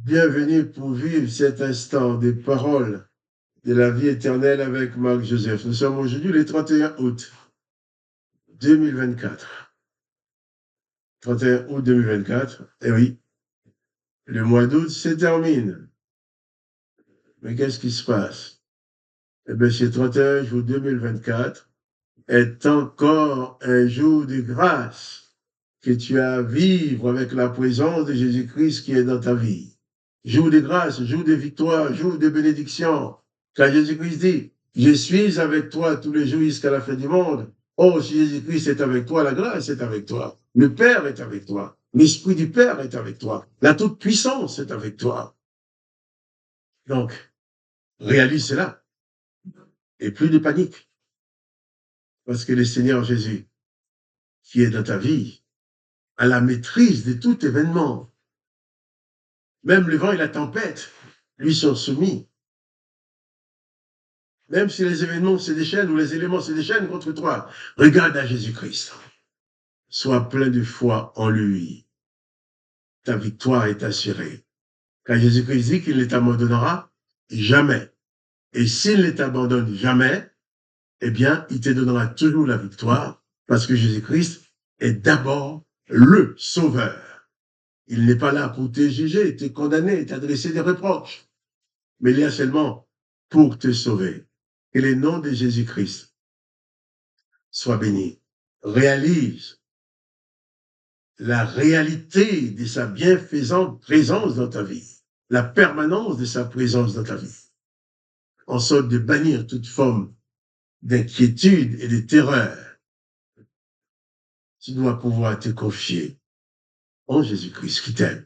Bienvenue pour vivre cet instant des paroles de la vie éternelle avec Marc Joseph. Nous sommes aujourd'hui le 31 août 2024. 31 août 2024. Et oui, le mois d'août se termine. Mais qu'est-ce qui se passe? Eh bien, ce 31 jour 2024 est encore un jour de grâce que tu as à vivre avec la présence de Jésus-Christ qui est dans ta vie. Jour de grâce, jour de victoire, jour de bénédiction. Car Jésus-Christ dit, je suis avec toi tous les jours jusqu'à la fin du monde. Oh, si Jésus-Christ est avec toi, la grâce est avec toi. Le Père est avec toi. L'Esprit du Père est avec toi. La toute-puissance est avec toi. Donc, réalise cela. Et plus de panique. Parce que le Seigneur Jésus, qui est dans ta vie, a la maîtrise de tout événement. Même le vent et la tempête lui sont soumis. Même si les événements se déchaînent ou les éléments se déchaînent contre toi, regarde à Jésus-Christ. Sois plein de foi en lui. Ta victoire est assurée. Car Jésus-Christ dit qu'il ne t'abandonnera jamais. Et s'il ne t'abandonne jamais, eh bien, il te donnera toujours la victoire parce que Jésus-Christ est d'abord le Sauveur. Il n'est pas là pour te juger, te condamner, t'adresser des reproches, mais il est là seulement pour te sauver. Que le nom de Jésus-Christ soit béni. Réalise la réalité de sa bienfaisante présence dans ta vie, la permanence de sa présence dans ta vie, en sorte de bannir toute forme d'inquiétude et de terreur. Tu dois pouvoir te confier en Jésus-Christ qui t'aime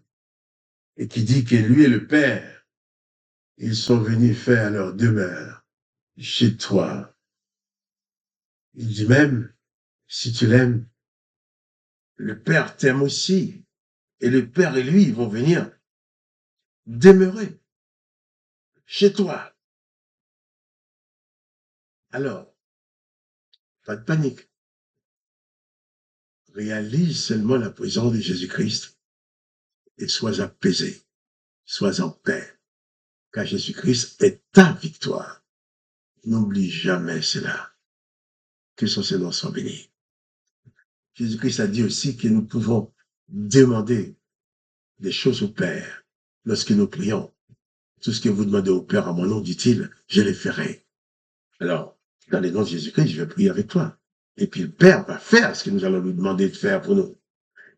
et qui dit que lui et le Père, ils sont venus faire leur demeure chez toi. Il dit même, si tu l'aimes, le Père t'aime aussi. Et le Père et lui vont venir demeurer chez toi. Alors, pas de panique. Réalise seulement la présence de Jésus-Christ et sois apaisé, sois en paix, car Jésus-Christ est ta victoire. N'oublie jamais cela. Que son Seigneur soit béni. Jésus-Christ a dit aussi que nous pouvons demander des choses au Père lorsque nous prions. Tout ce que vous demandez au Père à mon nom, dit-il, je les ferai. Alors, dans le nom de Jésus-Christ, je vais prier avec toi. Et puis le Père va faire ce que nous allons lui demander de faire pour nous.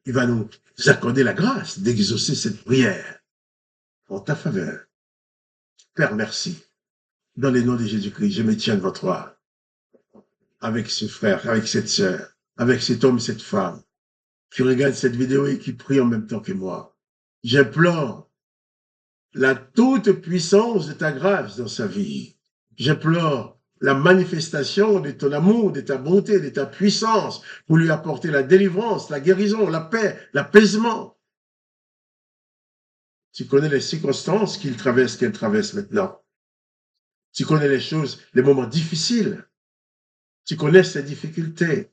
Il va nous accorder la grâce d'exaucer cette prière en ta faveur. Père, merci. Dans le nom de Jésus-Christ, je me tiens devant toi, avec ce frère, avec cette sœur, avec cet homme et cette femme, qui regardent cette vidéo et qui prient en même temps que moi. J'implore la toute puissance de ta grâce dans sa vie. J'implore la manifestation de ton amour, de ta bonté, de ta puissance pour lui apporter la délivrance, la guérison, la paix, l'apaisement. Tu connais les circonstances qu'elle traverse maintenant. Tu connais les choses, les moments difficiles. Tu connais ses difficultés.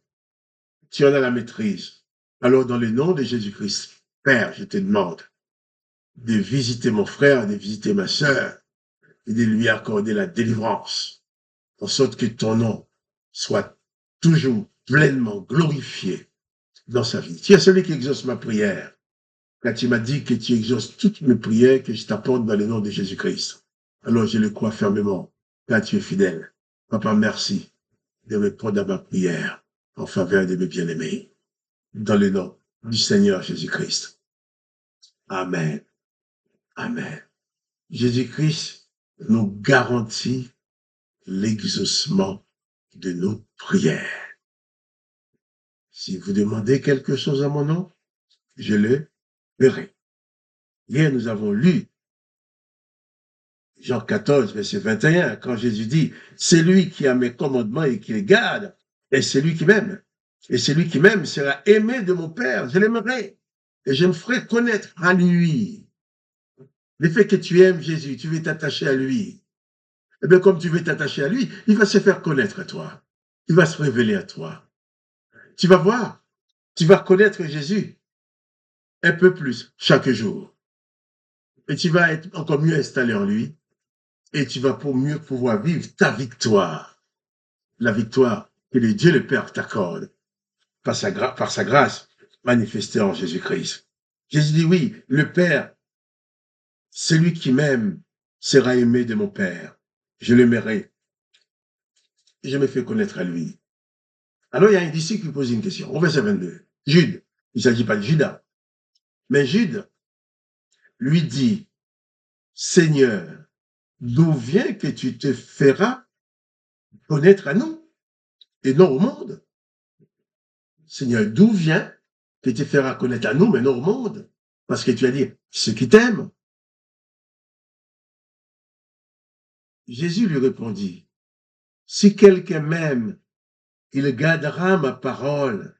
Tu en as la maîtrise. Alors, dans le nom de Jésus-Christ, Père, je te demande de visiter mon frère, de visiter ma sœur et de lui accorder la délivrance, en sorte que ton nom soit toujours pleinement glorifié dans sa vie. Tu es celui qui exauce ma prière, car tu m'as dit que tu exauces toutes mes prières que je t'apporte dans le nom de Jésus-Christ. Alors je le crois fermement, car tu es fidèle. Papa, merci de répondre à ma prière en faveur de mes bien-aimés. Dans le nom du Seigneur Jésus-Christ. Amen. Amen. Jésus-Christ nous garantit l'exaucement de nos prières. Si vous demandez quelque chose à mon nom, je le ferai. Hier, nous avons lu Jean 14, verset 21, quand Jésus dit, c'est lui qui a mes commandements et qui les garde, et c'est lui qui m'aime. Et celui qui m'aime sera aimé de mon Père, je l'aimerai, et je me ferai connaître à lui. Le fait que tu aimes Jésus, tu veux t'attacher à lui. Eh bien, comme tu veux t'attacher à lui, il va se faire connaître à toi. Il va se révéler à toi. Tu vas voir, tu vas connaître Jésus un peu plus chaque jour. et tu vas être encore mieux installé en lui, et tu vas pour mieux pouvoir vivre ta victoire, la victoire que le Dieu le Père t'accorde par sa grâce manifestée en Jésus-Christ. Jésus dit oui, le Père, celui qui m'aime sera aimé de mon Père. Je l'aimerai et je me fais connaître à lui. Alors il y a un disciple qui pose une question, au verset 22. Jude, il ne s'agit pas de Judas, mais Jude lui dit, Seigneur, d'où vient que tu te feras connaître à nous et non au monde? Seigneur, d'où vient que tu te feras connaître à nous, mais non au monde? Parce que tu as dit, ceux qui t'aiment. Jésus lui répondit, si quelqu'un m'aime, il gardera ma parole,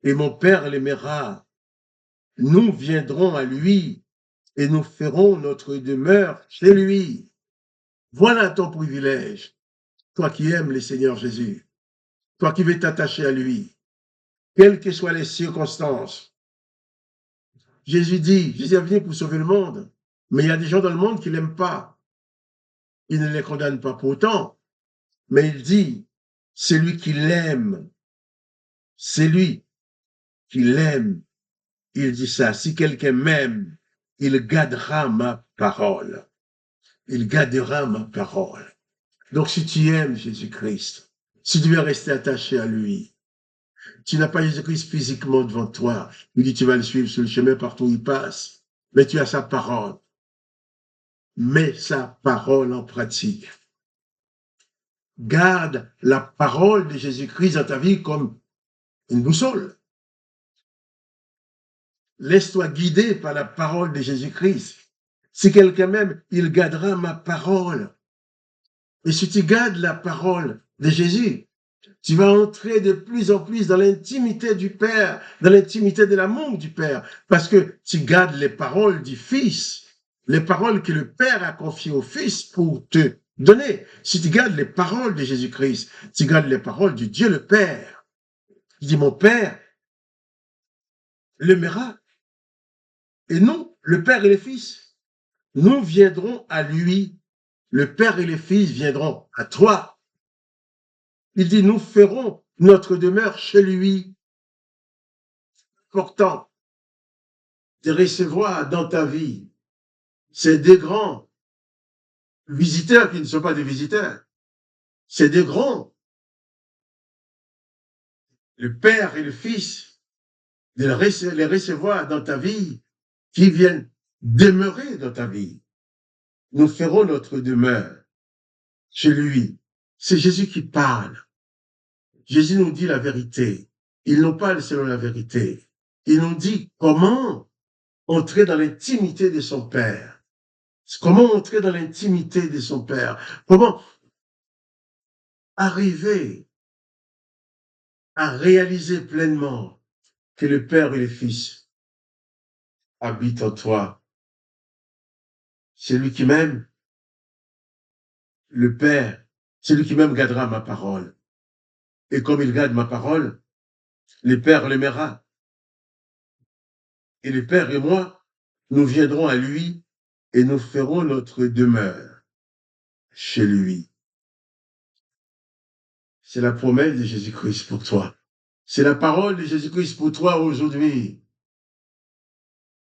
et mon Père l'aimera. Nous viendrons à lui, et nous ferons notre demeure chez lui. Voilà ton privilège, toi qui aimes le Seigneur Jésus, toi qui veux t'attacher à lui, quelles que soient les circonstances. Jésus est venu pour sauver le monde, mais il y a des gens dans le monde qui ne l'aiment pas. Il ne les condamne pas pour autant, mais il dit, celui qui l'aime, c'est lui qui l'aime. Il dit ça, si quelqu'un m'aime, il gardera ma parole. Il gardera ma parole. Donc si tu aimes Jésus-Christ, si tu veux rester attaché à lui, tu n'as pas Jésus-Christ physiquement devant toi, il dit tu vas le suivre sur le chemin partout où il passe, mais tu as sa parole. Mets sa parole en pratique. Garde la parole de Jésus-Christ dans ta vie comme une boussole. Laisse-toi guider par la parole de Jésus-Christ. Si quelqu'un m'aime, il gardera ma parole. Et si tu gardes la parole de Jésus, tu vas entrer de plus en plus dans l'intimité du Père, dans l'intimité de l'amour du Père, parce que tu gardes les paroles du Fils, les paroles que le Père a confiées au Fils pour te donner. Si tu gardes les paroles de Jésus-Christ, tu gardes les paroles du Dieu le Père. Il dit, mon Père l'aimera. Et nous, le Père et le Fils, nous viendrons à lui. Le Père et le Fils viendront à toi. Il dit, nous ferons notre demeure chez lui. Important de recevoir dans ta vie c'est des grands visiteurs qui ne sont pas des visiteurs. C'est des grands, le Père et le Fils, de les recevoir dans ta vie, qui viennent demeurer dans ta vie. Nous ferons notre demeure chez lui. C'est Jésus qui parle. Jésus nous dit la vérité. Il nous parle selon la vérité. Il nous dit comment entrer dans l'intimité de son Père. Comment entrer dans l'intimité de son Père. Comment arriver à réaliser pleinement que le Père et le Fils habitent en toi. Celui qui m'aime, le Père, celui qui m'aime gardera ma parole. Et comme il garde ma parole, le Père l'aimera. Et le Père et moi, nous viendrons à lui et nous ferons notre demeure chez lui. C'est la promesse de Jésus-Christ pour toi. C'est la parole de Jésus-Christ pour toi aujourd'hui.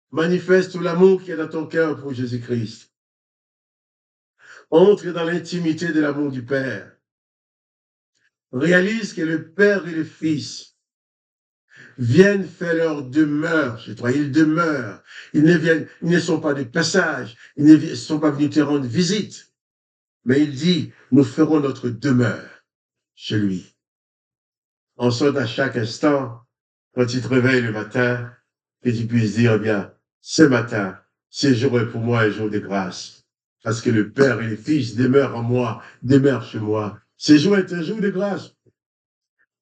Manifeste tout l'amour qui est dans ton cœur pour Jésus-Christ. Entre dans l'intimité de l'amour du Père. Réalise que le Père et le Fils viennent faire leur demeure chez toi. Ils demeurent. Ils ne sont pas de passage. Ils ne sont pas venus te rendre visite. Mais il dit, nous ferons notre demeure chez lui. En sorte à chaque instant, quand tu te réveilles le matin, que tu puisses dire, eh bien, ce matin, ce jour est pour moi un jour de grâce. Parce que le Père et le Fils demeurent en moi, demeurent chez moi. Ce jour est un jour de grâce.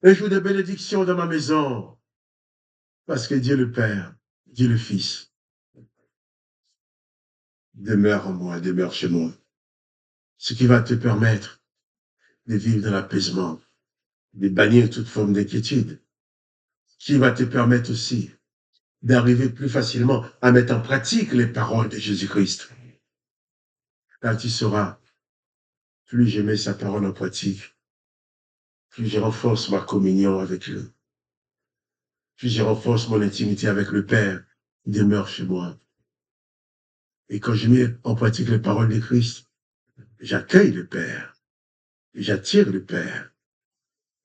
Un jour de bénédiction dans ma maison. Parce que Dieu le Père, Dieu le Fils, demeure en moi, demeure chez moi. Ce qui va te permettre de vivre dans l'apaisement, de bannir toute forme d'inquiétude. Qui va te permettre aussi d'arriver plus facilement à mettre en pratique les paroles de Jésus-Christ. Car tu sauras, plus je mets sa parole en pratique, plus je renforce ma communion avec lui, plus je renforce mon intimité avec le Père qui demeure chez moi. Et quand je mets en pratique les paroles de Christ, j'accueille le Père, j'attire le Père,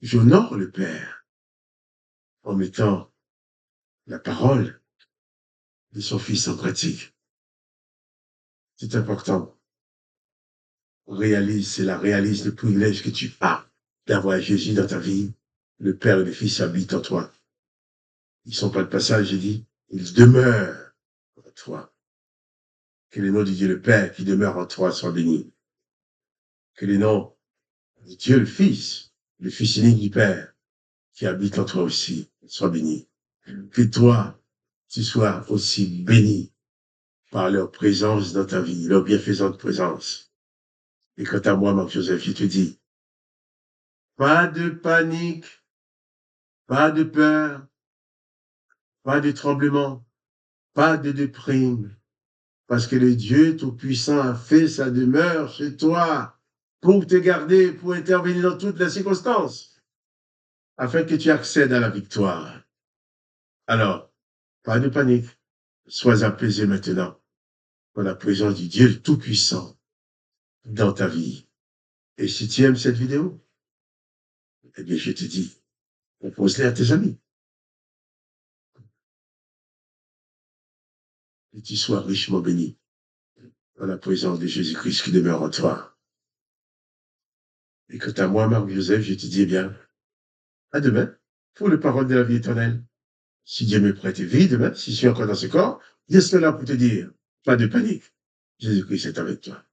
j'honore le Père en mettant la parole de son Fils en pratique. C'est important. Réalise le privilège que tu as d'avoir Jésus dans ta vie. Le Père et le Fils habitent en toi. Ils sont pas de passage, j'ai dit, ils demeurent en toi. Que le nom de Dieu le Père qui demeure en toi soit béni. Que le nom de Dieu le Fils unique du Père qui habite en toi aussi soit béni. Que toi, tu sois aussi béni par leur présence dans ta vie, leur bienfaisante présence. Et quant à moi, Marc-Joseph, je te dis, pas de panique, pas de peur, pas de tremblement, pas de déprime, parce que le Dieu Tout-Puissant a fait sa demeure chez toi pour te garder, pour intervenir dans toutes les circonstances, afin que tu accèdes à la victoire. Alors, pas de panique, sois apaisé maintenant par la présence du Dieu Tout-Puissant dans ta vie. Et si tu aimes cette vidéo, eh bien, je te dis, propose-les à tes amis. Que tu sois richement béni dans la présence de Jésus-Christ qui demeure en toi. Et quant à moi, Marc-Joseph, je te dis, eh bien, à demain pour les paroles de la vie éternelle. Si Dieu me prête vie demain, si je suis encore dans ce corps, il est là pour te dire, pas de panique. Jésus-Christ est avec toi.